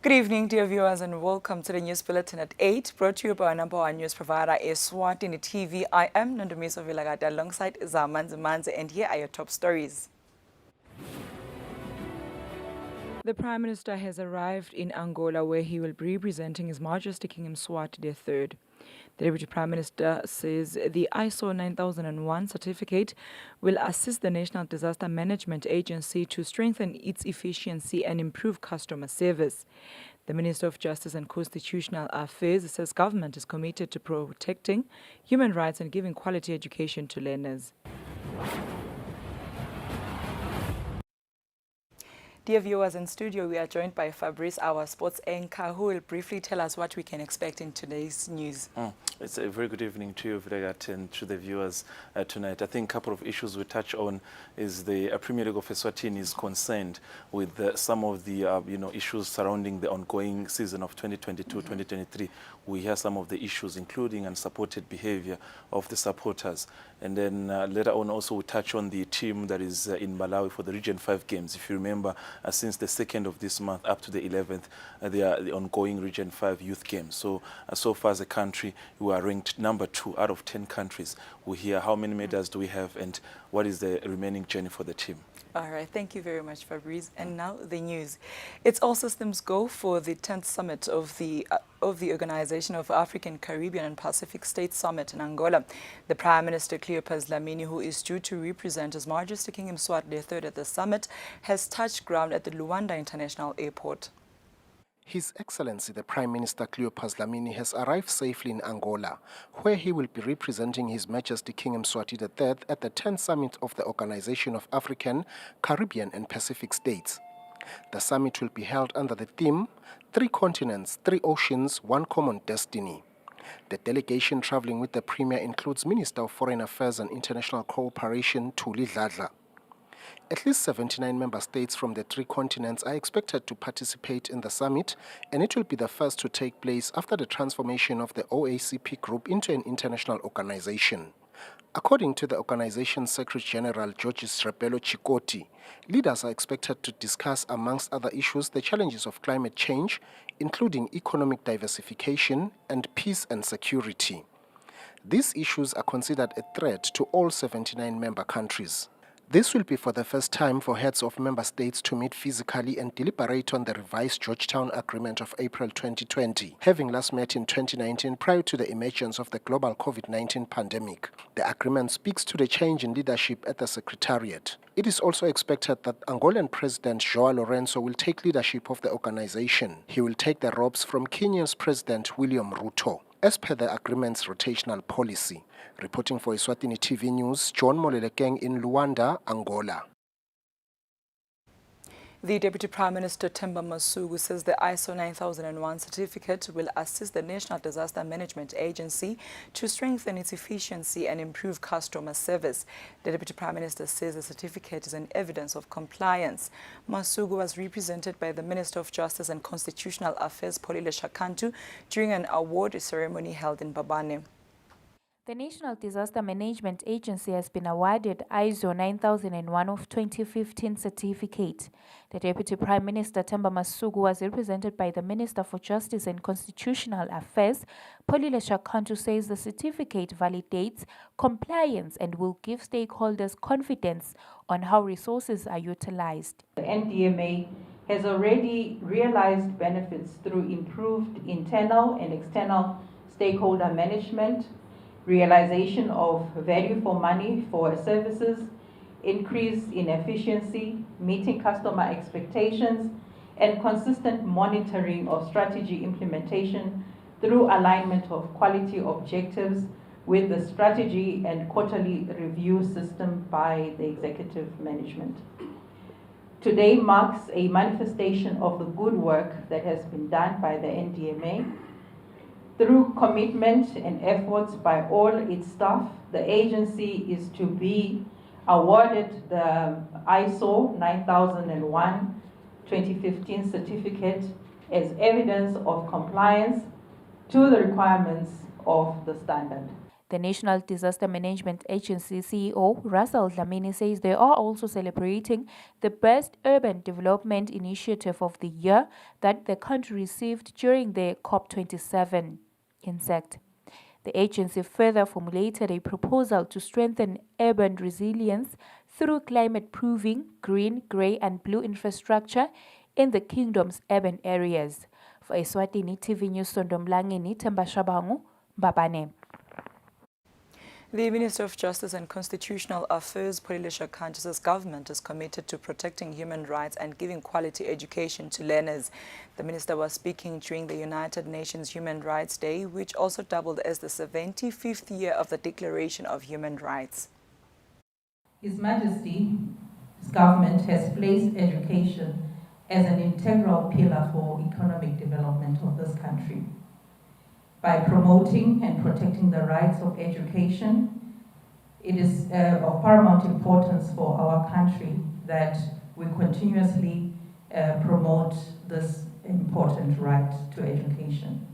Good evening, dear viewers, and welcome to the News Bulletin at 8, brought to you by our number one news provider, Eswatini TV. I am Nondomiso Vilagata alongside Zamanzi Manzi, and here are your top stories. The Prime Minister has arrived in Angola, where he will be representing His Majesty King Swatini III. The Deputy Prime Minister says the ISO 9001 certificate will assist the National Disaster Management Agency to strengthen its efficiency and improve customer service. The Minister of Justice and Constitutional Affairs says government is committed to protecting human rights and giving quality education to learners. Dear viewers, in studio, we are joined by Fabrice, our sports anchor, who will briefly tell us what we can expect in today's news. It's a very good evening to you, Vidagat, and to the viewers tonight. I think a couple of issues we touch on is the Premier League of Eswatini is concerned with some of the issues surrounding the ongoing season of 2022-2023. We hear some of the issues, including unsupported behavior of the supporters. And then later on also we touch on the team that is in Malawi for the Region 5 games. If you remember, since the 2nd of this month up to the 11th, they are the ongoing Region 5 youth games. So, so far as a country, we are ranked number 2 out of 10 countries. We hear how many medals do we have and what is the remaining journey for the team. All right, thank you very much, Fabrice. And now the news. It's all systems go for the 10th summit of the Organization of African, Caribbean and Pacific States Summit in Angola. The Prime Minister Cleopas Dlamini, who is due to represent His Majesty King Mswati III at the summit, has touched ground at the Luanda International Airport. His Excellency the Prime Minister Cleopas Dlamini has arrived safely in Angola, where he will be representing His Majesty King Mswati III at the 10th summit of the Organization of African, Caribbean and Pacific States. The summit will be held under the theme, 3 continents, 3 oceans, 1 common destiny. The delegation traveling with the Premier includes Minister of Foreign Affairs and International Cooperation, Thuli Dladla. At least 79 member states from the 3 continents are expected to participate in the summit, and it will be the first to take place after the transformation of the OACP group into an international organization. According to the organization's Secretary General Georges Repelo Chikoti, leaders are expected to discuss, amongst other issues, the challenges of climate change, including economic diversification and peace and security. These issues are considered a threat to all 79 member countries. This will be for the first time for heads of member states to meet physically and deliberate on the revised Georgetown Agreement of April 2020, having last met in 2019 prior to the emergence of the global COVID-19 pandemic. The agreement speaks to the change in leadership at the Secretariat. It is also expected that Angolan President João Lourenço will take leadership of the organization. He will take the ropes from Kenya's President William Ruto, as per the agreement's rotational policy. Reporting for Eswatini TV News, John Molelekeng in Luanda, Angola. The Deputy Prime Minister Themba Masuku says the ISO 9001 certificate will assist the National Disaster Management Agency to strengthen its efficiency and improve customer service. The Deputy Prime Minister says the certificate is an evidence of compliance. Masuku was represented by the Minister of Justice and Constitutional Affairs, Polile Shakantu, during an award ceremony held in Babane. The National Disaster Management Agency has been awarded ISO 9001 of 2015 certificate. The Deputy Prime Minister Themba Masuku was represented by the Minister for Justice and Constitutional Affairs, Polile Shakantu, says the certificate validates compliance and will give stakeholders confidence on how resources are utilized. The NDMA has already realized benefits through improved internal and external stakeholder management, realization of value for money for services, increase in efficiency, meeting customer expectations, and consistent monitoring of strategy implementation through alignment of quality objectives with the strategy and quarterly review system by the executive management. Today marks a manifestation of the good work that has been done by the NDMA. Through commitment and efforts by all its staff, the agency is to be awarded the ISO 9001 2015 certificate as evidence of compliance to the requirements of the standard. The National Disaster Management Agency CEO, Russell Dlamini, says they are also celebrating the Best Urban Development Initiative of the Year that the country received during the COP27 insect. The agency further formulated a proposal to strengthen urban resilience through climate-proofing green, grey and blue infrastructure in the kingdom's urban areas. For Eswatini TV News, Sondomlangeni, Themba Shabangu, Mbabane. The Minister of Justice and Constitutional Affairs, Polilisha Khanja's government is committed to protecting human rights and giving quality education to learners. The minister was speaking during the United Nations Human Rights Day, which also doubled as the 75th year of the Declaration of Human Rights. His Majesty's government has placed education as an integral pillar for economic development of this country. By promoting and protecting the rights of education, it is of paramount importance for our country that we continuously promote this important right to education.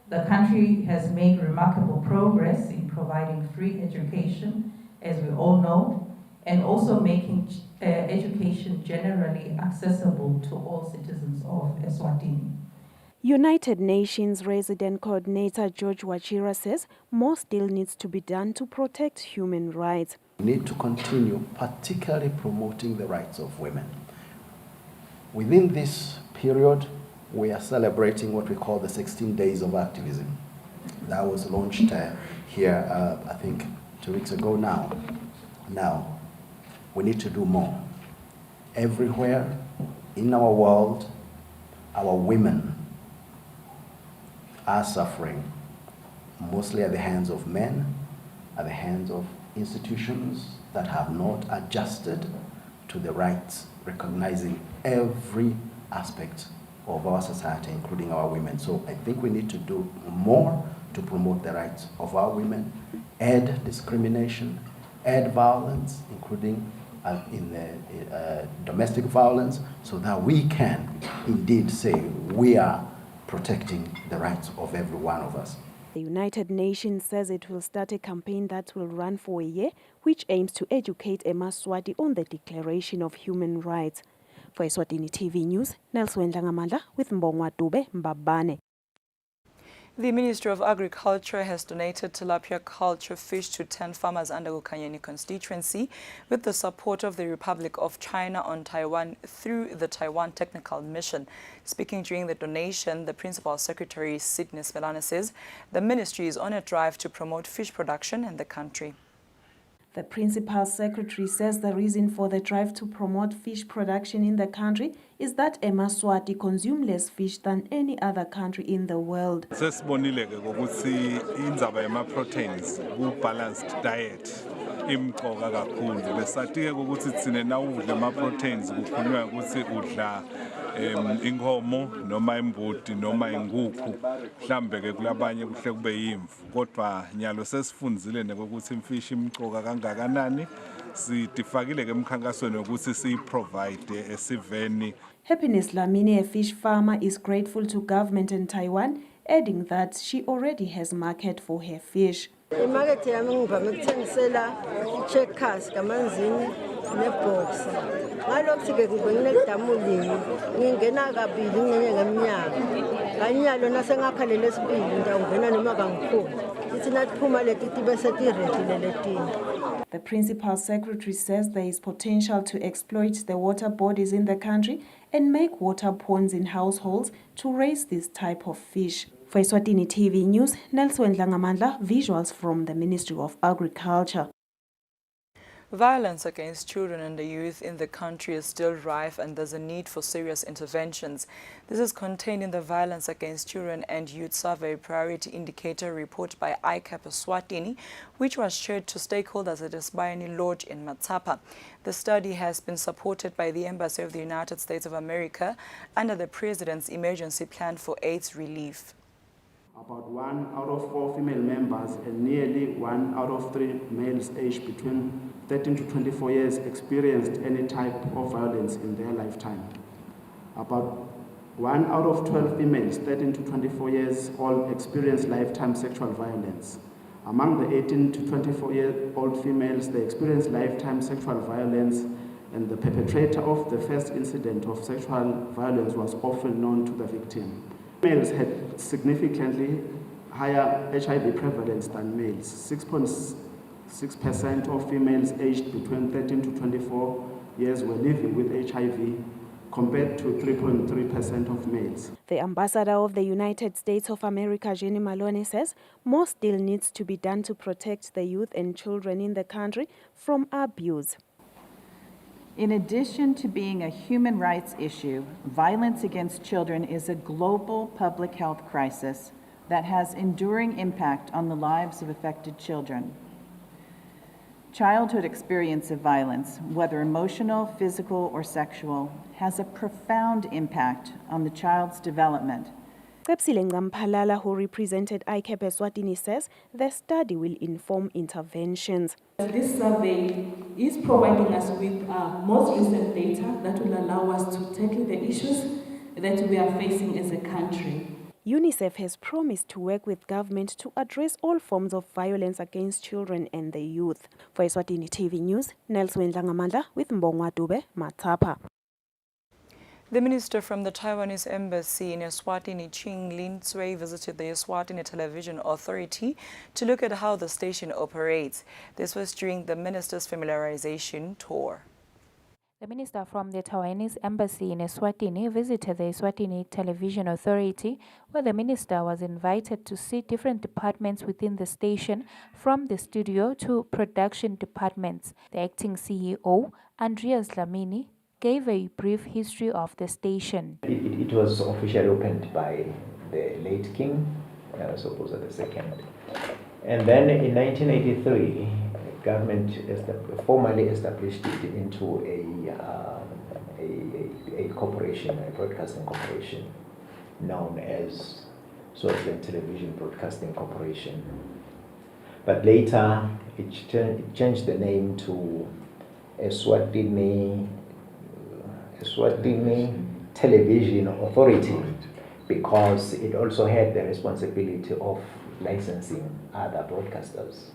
The country has made remarkable progress in providing free education, as we all know, and also making education generally accessible to all citizens of Eswatini. United Nations Resident Coordinator George Wachira says more still needs to be done to protect human rights. We need to continue particularly promoting the rights of women. Within this period, we are celebrating what we call the 16 Days of Activism. That was launched here, I think, 2 weeks ago now. Now, we need to do more. Everywhere in our world, our women are suffering, mostly at the hands of men, at the hands of institutions that have not adjusted to the rights, recognizing every aspect of our society, including our women. So I think we need to do more to promote the rights of our women, end discrimination, end violence, including domestic violence, so that we can indeed say we are protecting the rights of every one of us. The United Nations says it will start a campaign that will run for a year, which aims to educate Emaswati on the Declaration of Human Rights. For Eswatini TV News, Nelson Ngamandla with Mbongwa Dube, Mbabane. The Ministry of Agriculture has donated tilapia culture fish to 10 farmers under Ukanyeni constituency with the support of the Republic of China on Taiwan through the Taiwan Technical Mission. Speaking during the donation, the Principal Secretary, Sidney Svelana, says the ministry is on a drive to promote fish production in the country. The Principal Secretary says the reason for the drive to promote fish production in the country is that Emaswati consume less fish than any other country in the world. Sesibonile ke ukuthi indzaba yama-proteins ku-balanced diet imqoka kakhulu. Besatike ukuthi thina nawudla ama-proteins kukhulunywa ukuthi udla inkomo noma imbuti noma inkukhu, mhlambe ke kulabanye kuhle kube yimvu, kodwa nyalo sesifundzile ukuthi imfish imqoka kangakanani. Sitifakile ke emkhankasweni ukuthi siyiprovide esiveni. Happiness Lamini, a fish farmer, is grateful to government in Taiwan, adding that she already has market for her fish. Imarket yami ngivame ukuthengisela checkers kamanzini nebox. Ngalokho ke ngibenginedamu linye. Ngingena kabili ngenye ngeminyaka. Kanyalo nasengakhala lesibili ngiyangena noma kangikhulu. Ithi naphuma leti bese ti ready leletini. The Principal Secretary says there is potential to exploit the water bodies in the country and make water ponds in households to raise this type of fish. For Eswatini TV News, Nelson Ngamandla, visuals from the Ministry of Agriculture. Violence against children and the youth in the country is still rife, and there's a need for serious interventions. This is contained in the Violence Against Children and Youth Survey Priority Indicator report by ICAP Swatini, which was shared to stakeholders at Eswatini Lodge in Matsapa. The study has been supported by the Embassy of the United States of America under the President's Emergency Plan for AIDS Relief. About 1 out of 4 female members and nearly 1 out of 3 males aged between 13 to 24 years experienced any type of violence in their lifetime. About 1 out of 12 females 13 to 24 years old experienced lifetime sexual violence. Among the 18 to 24-year-old females, they experience lifetime sexual violence, and the perpetrator of the first incident of sexual violence was often known to the victim. Females had significantly higher HIV prevalence than males. 6.6% of females aged between 13 to 24 years were living with HIV, compared to 3.3% of males. The ambassador of the United States of America, Jenny Maloney, says more still needs to be done to protect the youth and children in the country from abuse. In addition to being a human rights issue, violence against children is a global public health crisis that has enduring impact on the lives of affected children. Childhood experience of violence, whether emotional, physical, or sexual, has a profound impact on the child's development. Sepsile Ngamphalala, who represented ICAP Eswatini, says the study will inform interventions. This survey is providing us with most recent data that will allow us to tackle the issues that we are facing as a country. UNICEF has promised to work with government to address all forms of violence against children and the youth. For Eswatini TV News, Nelson Langamandla with Mbongwa Dube, Matapa. The minister from the Taiwanese embassy in Eswatini, Ching Lin Tsui, visited the Eswatini Television Authority to look at how the station operates. This was during the minister's familiarization tour. The minister from the Taiwanese embassy in Eswatini visited the Eswatini Television Authority, where the minister was invited to see different departments within the station, from the studio to production departments. The acting CEO, Andreas Lamini, gave a brief history of the station. It was officially opened by the late king, Soposa II. And then in 1983, government formally established it into a corporation, a broadcasting corporation, known as Swaziland Television Broadcasting Corporation. But later, it changed the name to Eswatini Television Authority, because it also had the responsibility of licensing other broadcasters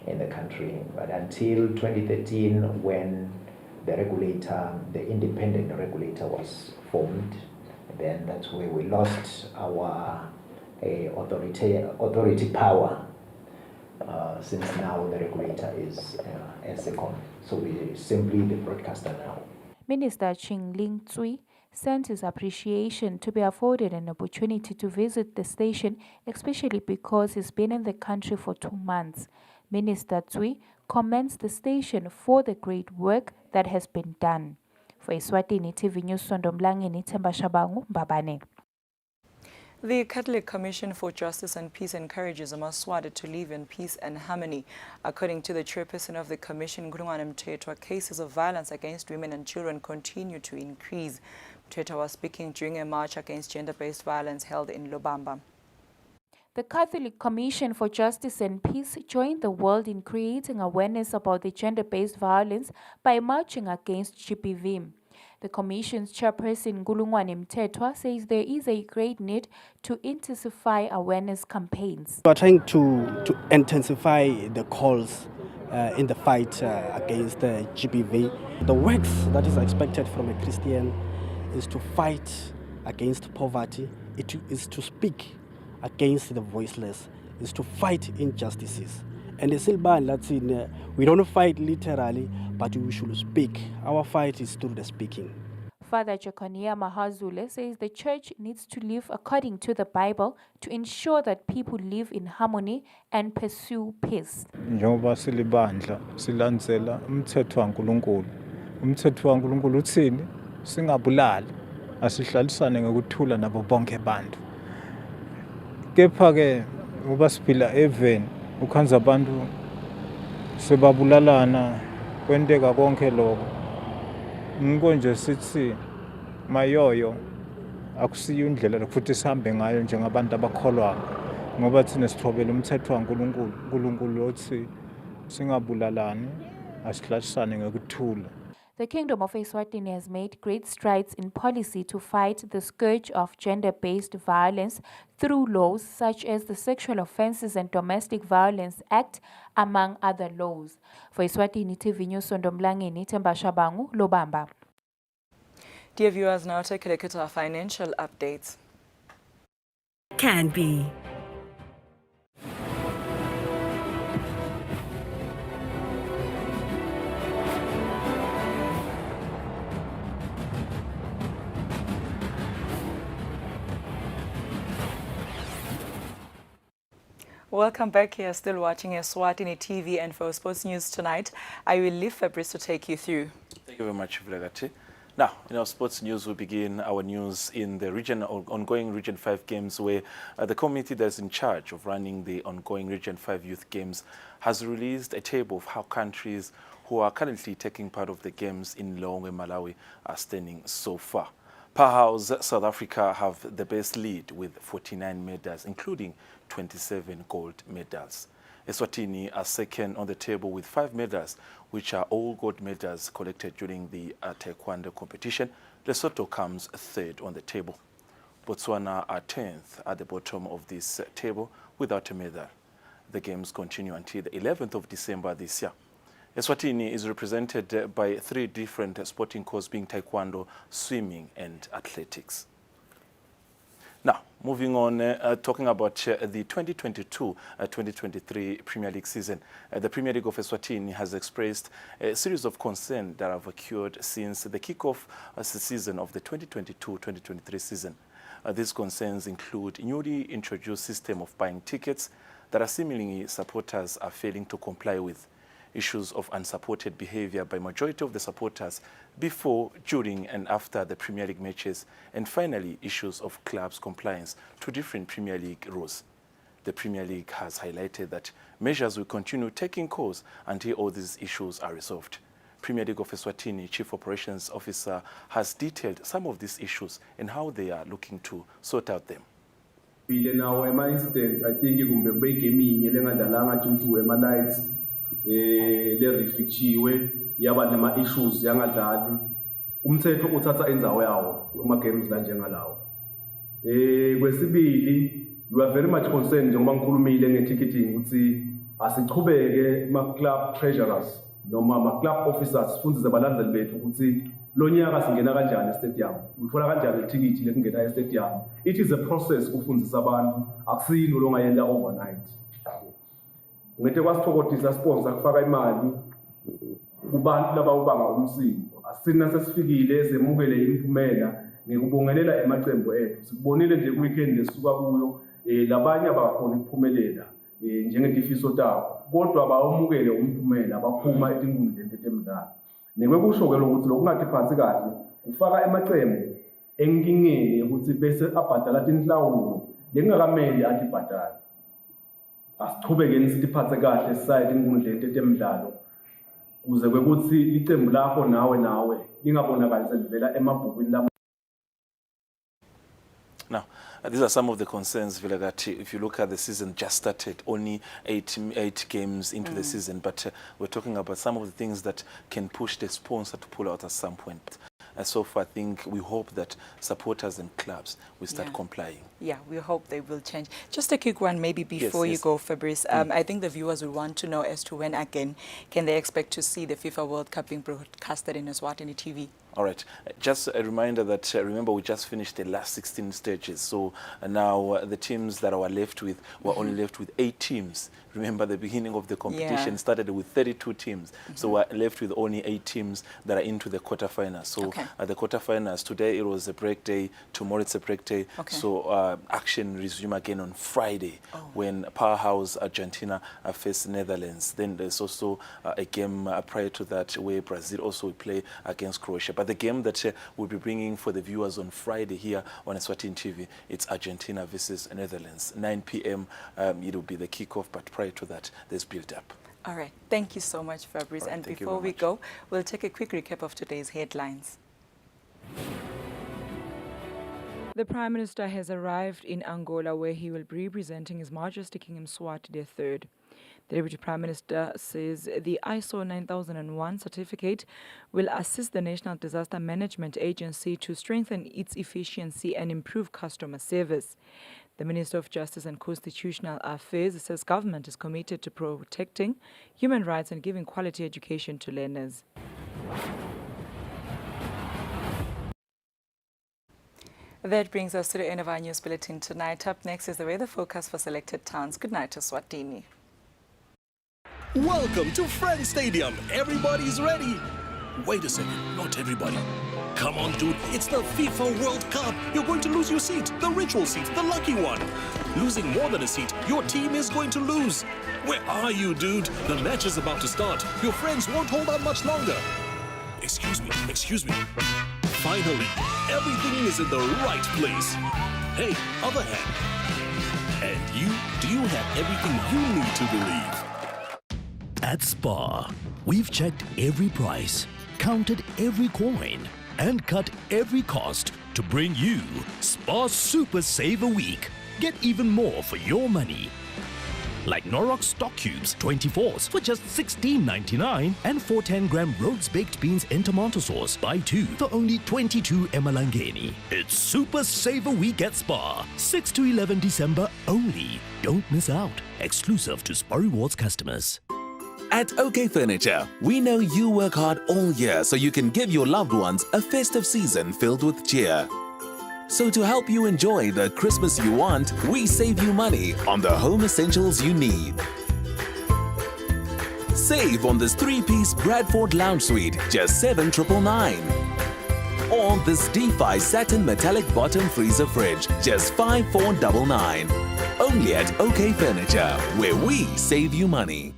in the country. But until 2013, when the regulator, the independent regulator, was formed, then that's where we lost our authority power. Since now the regulator is ESECOM, so we're simply the broadcaster now. Minister Ching Ling Tsui sent his appreciation to be afforded an opportunity to visit the station, especially because he's been in the country for 2 months. Minister Tsui commends the station for the great work that has been done. For Eswatini TV News, Sondomlangini Themba Shabangu, Mbabane. The Catholic Commission for Justice and Peace encourages Amaswati to live in peace and harmony. According to the chairperson of the commission, Ngulungwane Mthethwa, cases of violence against women and children continue to increase. Mthethwa was speaking during a march against gender-based violence held in Lobamba. The Catholic Commission for Justice and Peace joined the world in creating awareness about the gender-based violence by marching against GBV. The Commission's chairperson, Ngulungwane Mthethwa, says there is a great need to intensify awareness campaigns. We are trying to intensify the calls in the fight against GBV. The works that is expected from a Christian is to fight against poverty, it is to speak against the voiceless, is to fight injustices. And the Silban, that's in, we don't fight literally, but we should speak. Our fight is through the speaking. Father Jekonia Mahazule says the church needs to live according to the Bible to ensure that people live in harmony and pursue peace. Njengoba silibandla silandzela umthetho waNkulunkulu. Umthetho waNkulunkulu uthini? Singabulali, asihlalisane ngokuthula nabo bonke abantu. Kepha ke ngoba siphila eveni, ukhanza abantu sebabulalana, kwenteka konke lokho. Nkonje sithi mayoyo akusiyo indlela futhi sihambe ngayo njengabantu abakholwayo, ngoba thina sithobela umthetho waNkulunkulu. uNkulunkulu othi singabulalani, asihlalisane ngokuthula. The Kingdom of Eswatini has made great strides in policy to fight the scourge of gender-based violence through laws such as the Sexual Offences and Domestic Violence Act, among other laws. For Eswatini TV News, Sondomlangeni, Themba Shabangu, Lobamba. Dear viewers, now take a look at our financial updates. Can be. Welcome back here, still watching Eswatini TV, and for sports news tonight, I will leave Fabrice to take you through. Thank you very much, Vilagati. Now, in our sports news, we begin our news in the ongoing Region 5 games, where the committee that is in charge of running the ongoing Region 5 youth games has released a table of how countries who are currently taking part of the games in Lilongwe, Malawi, are standing so far. Powerhouse South Africa have the best lead with 49 medals, including 27 gold medals. Eswatini are second on the table with 5 medals, which are all gold medals collected during the taekwondo competition. Lesotho comes third on the table. Botswana are 10th at the bottom of this table without a medal. The games continue until the 11th of December this year. Eswatini is represented by 3 different sporting courses, being taekwondo, swimming and athletics. Now, moving on, talking about the 2022-2023 Premier League season. The Premier League of Eswatini has expressed a series of concerns that have occurred since the kickoff the season of the 2022-2023 season. These concerns include newly introduced system of buying tickets that are seemingly supporters are failing to comply with, issues of unsupported behavior by majority of the supporters before, during and after the Premier League matches, and finally issues of clubs' compliance to different Premier League rules. The Premier League has highlighted that measures will continue taking course until all these issues are resolved. Premier League of Eswatini Chief Operations Officer has detailed some of these issues and how they are looking to sort out them. Now, incident, I think kumbe begemini lengadlalanga due to lights le-refichiwe yaba nema-issues yangadlali umthetho uthatha indzawo yawo kuma-games kanjengalawo. Kwesibili, we are very much concerned njengoba ngikhulumile nge-ticketing ukuthi asichubeke ma-club treasurers noma ma-club officers sifundise abalandzeli bethu ukuthi lo nyaka singena kanjani e-stadium, uthola kanjani ithikithi lekungena e-stadium. It is a process ukufundisa abantu, akusiyinto longayenda overnight. Ngithe kwasithokozisa sponsor kufaka imali kubantu laba ubanga umsindo. Asina sesifikile semukele imphumela ngikubongelela emacembu ethu. Sikubonile nje weekend lesuka kuyo labanye abakhona ukuphumelela njengetifiso tabo. Kodwa bawumukele umphumela baphuma etinkundleni tetemidlalo. Nekwekusho ke ukuthi lokungathi phansi kahle ufaka emacembu enkingeni ukuthi bese abhadala tinhlawulo lengakameli athi bhadala. Asichubekeni sitiphathe kahle sisayile inkundleni tetemidlalo kuze kwekuthi icembu lakho nawe lingabonakali selivela emabhukwini labo. Now, these are some of the concerns, Vilagati. If you look at the season just started, only eight games into the season, but we're talking about some of the things that can push the sponsor to pull out at some point. So far, I think we hope that supporters and clubs will start complying. Yeah, we hope they will change. Just a quick one, maybe before you go, Fabrice. I think the viewers will want to know as to when again can they expect to see the FIFA World Cup being broadcasted in Eswatini TV. All right. Just a reminder that, remember, we just finished the last 16 stages. So now the teams that were left with were only left with 8 teams. Remember, the beginning of the competition started with 32 teams. So we're left with only 8 teams that are into the quarterfinals. So at the quarterfinals, today it was a break day. Tomorrow it's a break day. So action resume again on Friday when Powerhouse Argentina face Netherlands. Then there's also a game prior to that where Brazil also will play against Croatia. But the game that we'll be bringing for the viewers on Friday here on Eswatini TV, it's Argentina versus Netherlands. 9 p.m. It will be the kickoff, but prior to that, there's build-up. All right. Thank you so much, Fabrice. And before we go, we'll take a quick recap of today's headlines. The Prime Minister has arrived in Angola, where he will be representing His Majesty King Mswati III. The Deputy Prime Minister says the ISO 9001 certificate will assist the National Disaster Management Agency to strengthen its efficiency and improve customer service. The Minister of Justice and Constitutional Affairs says government is committed to protecting human rights and giving quality education to learners. That brings us to the end of our news bulletin tonight. Up next is the weather forecast for selected towns. Good night to Swatini. Welcome to Friends Stadium. Everybody's ready. Wait a second, not everybody. Come on, dude, it's the FIFA World Cup. You're going to lose your seat, the ritual seat, the lucky one. Losing more than a seat, your team is going to lose. Where are you, dude? The match is about to start. Your friends won't hold out much longer. Excuse me. Finally, everything is in the right place. Hey, other hand. And you, do you have everything you need to believe? At Spar, we've checked every price, counted every coin, and cut every cost to bring you Spar Super Saver Week. Get even more for your money. Like Norox Stock Cubes 24s for just $16.99 and 4 10-gram Rhodes Baked Beans in tomato sauce. Buy 2 for only 22 emalangeni. It's Super Saver Week at Spar. 6 to 11 December only. Don't miss out. Exclusive to Spar Rewards customers. At OK Furniture, we know you work hard all year so you can give your loved ones a festive season filled with cheer. So to help you enjoy the Christmas you want, we save you money on the home essentials you need. Save on this 3-piece Bradford Lounge Suite, just $7,999. Or this D5 satin metallic bottom freezer fridge, just $5,499. Only at OK Furniture, where we save you money.